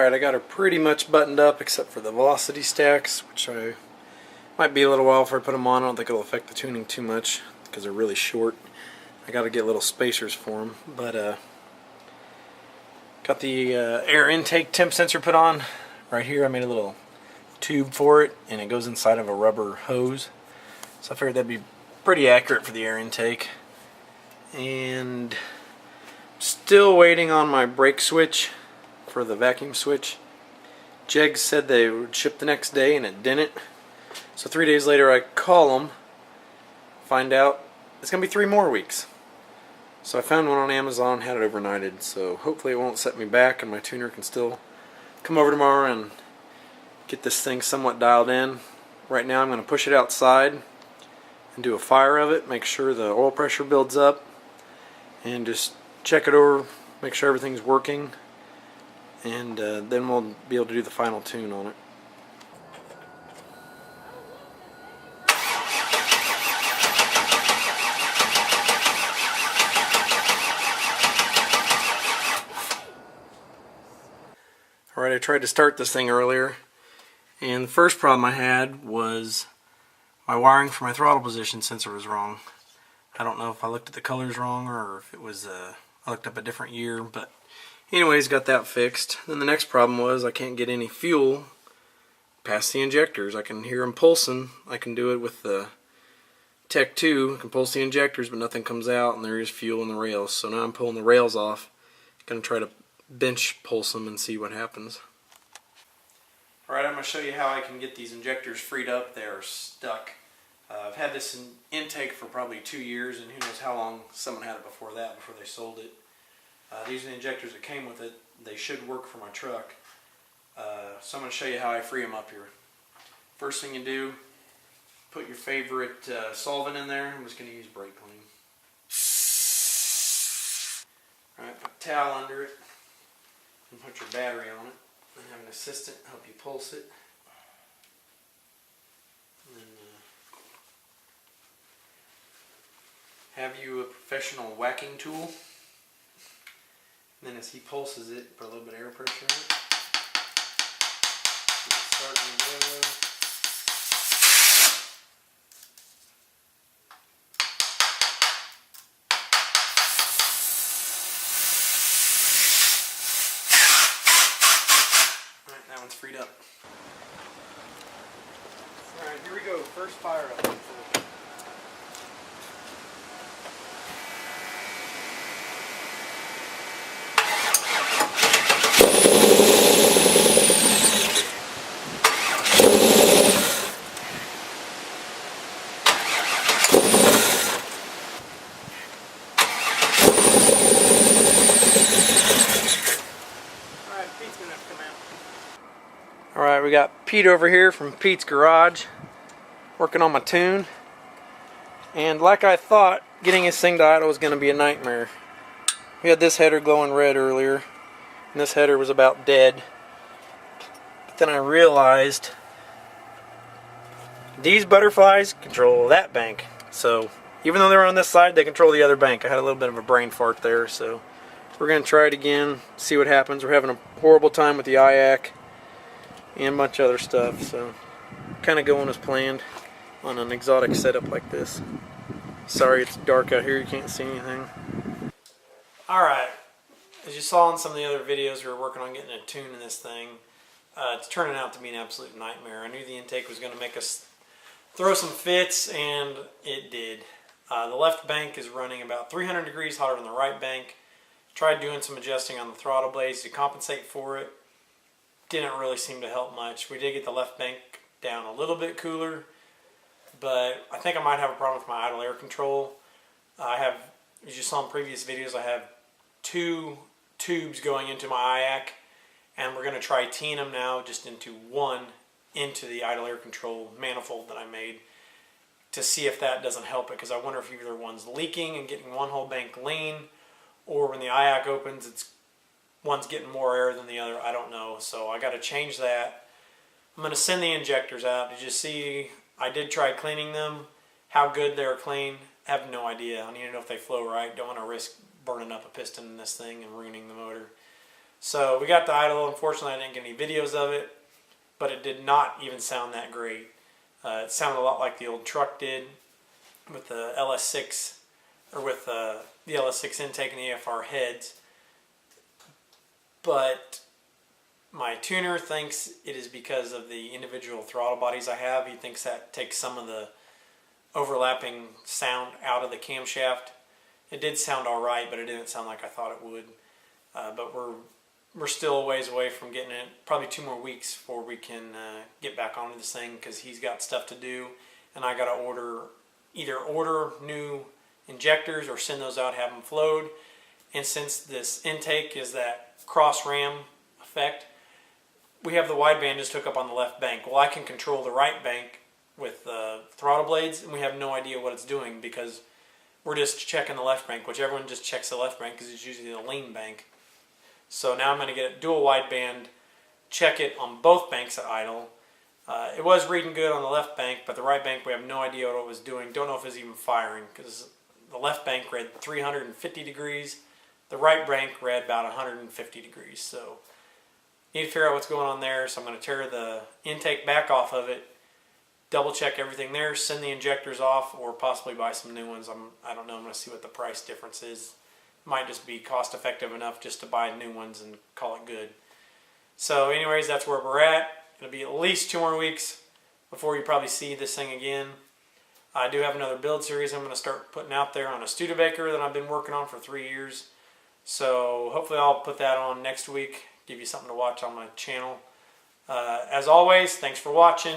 Alright, I got her pretty much buttoned up except for the velocity stacks, which might be a little while before I put them on. I don't think it'll affect the tuning too much because they're really short. I got to get little spacers for them, but got the air intake temp sensor put on right here. I made a little tube for it, and it goes inside of a rubber hose, so I figured that'd be pretty accurate for the air intake. And still waiting on my brake switch for the vacuum switch. Jegs said they would ship the next day, and it didn't. So 3 days later I call them, find out it's going to be 3 more weeks. So I found one on Amazon, had it overnighted, so hopefully it won't set me back and my tuner can still come over tomorrow and get this thing somewhat dialed in. Right now I'm going to push it outside and do a fire of it, make sure the oil pressure builds up, and just check it over, make sure everything's working, and then we'll be able to do the final tune on it. Alright, I tried to start this thing earlier, and the first problem I had was my wiring for my throttle position sensor was wrong. I don't know if I looked at the colors wrong or if it was I looked up a different year, but anyways, got that fixed. Then the next problem was I can't get any fuel past the injectors. I can hear them pulsing. I can do it with the Tech 2. I can pulse the injectors, but nothing comes out, and there is fuel in the rails. So now I'm pulling the rails off. Going to try to bench pulse them and see what happens. Alright, I'm going to show you how I can get these injectors freed up. They're stuck. I've had this intake for probably 2 years, and who knows how long someone had it before that, before they sold it. These are the injectors that came with it. They should work for my truck. So I'm going to show you how I free them up here. First thing you do, put your favorite solvent in there. I'm just going to use brake clean. Alright, put a towel under it and put your battery on it. And have an assistant help you pulse it. And then have you a professional whacking tool. And then as he pulses it, put a little bit of air pressure in it. Starting to go. Alright, that one's freed up. Alright, here we go. First fire up. Alright, we got Pete over here from Pete's Garage working on my tune, and like I thought, getting this thing to idle was going to be a nightmare. We had this header glowing red earlier, and this header was about dead, but then I realized these butterflies control that bank, so even though they're on this side, they control the other bank. I had a little bit of a brain fart there, so we're going to try it again, see what happens. We're having a horrible time with the IAC and a bunch of other stuff, so kind of going as planned on an exotic setup like this. Sorry it's dark out here, you can't see anything. Alright, as you saw in some of the other videos, we were working on getting a tune in this thing. It's turning out to be an absolute nightmare. I knew the intake was going to make us throw some fits, and it did. The left bank is running about 300 degrees hotter than the right bank. Tried doing some adjusting on the throttle blades to compensate for it. Didn't really seem to help much. We did get the left bank down a little bit cooler, but I think I might have a problem with my idle air control. I have, as you saw in previous videos, I have 2 tubes going into my IAC, and we're going to try teeing them now just into one into the idle air control manifold that I made to see if that doesn't help it, because I wonder if either one's leaking and getting one whole bank lean, or when the IAC opens, one's getting more air than the other. I don't know, so I got to change that. I'm going to send the injectors out. Did you see? I did try cleaning them. How good they're clean, I have no idea. I need to know if they flow right. Don't want to risk burning up a piston in this thing and ruining the motor. So we got the idle. Unfortunately, I didn't get any videos of it, but it did not even sound that great. It sounded a lot like the old truck did with the LS6, or with the LS6 intake and the AFR heads. But my tuner thinks it is because of the individual throttle bodies I have. He thinks that takes some of the overlapping sound out of the camshaft. It did sound alright, but it didn't sound like I thought it would. But we're still a ways away from getting it. Probably 2 more weeks before we can get back onto this thing, because he's got stuff to do, and I got to either order new injectors or send those out, have them flowed. And since this intake is that cross ram effect, we have the wideband just hook up on the left bank. Well, I can control the right bank with the throttle blades, and we have no idea what it's doing because we're just checking the left bank, which everyone just checks the left bank because it's usually the lean bank. So now I'm going to get a dual wideband, check it on both banks at idle. It was reading good on the left bank, but the right bank we have no idea what it was doing. Don't know if it was even firing, because the left bank read 350 degrees. The right bank read about 150 degrees. So need to figure out what's going on there. So I'm going to tear the intake back off of it, double check everything there, send the injectors off, or possibly buy some new ones. I don't know. I'm going to see what the price difference is. Might just be cost effective enough just to buy new ones and call it good. So anyways, that's where we're at. It'll be at least 2 more weeks before you probably see this thing again. I do have another build series I'm going to start putting out there on a Studebaker that I've been working on for 3 years. So hopefully I'll put that on next week, give you something to watch on my channel. As always, thanks for watching.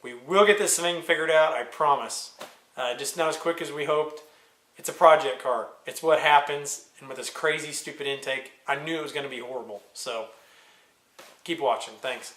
We will get this thing figured out, I promise. Just not as quick as we hoped. It's a project car. It's what happens. And with this crazy, stupid intake, I knew it was going to be horrible. So keep watching. Thanks.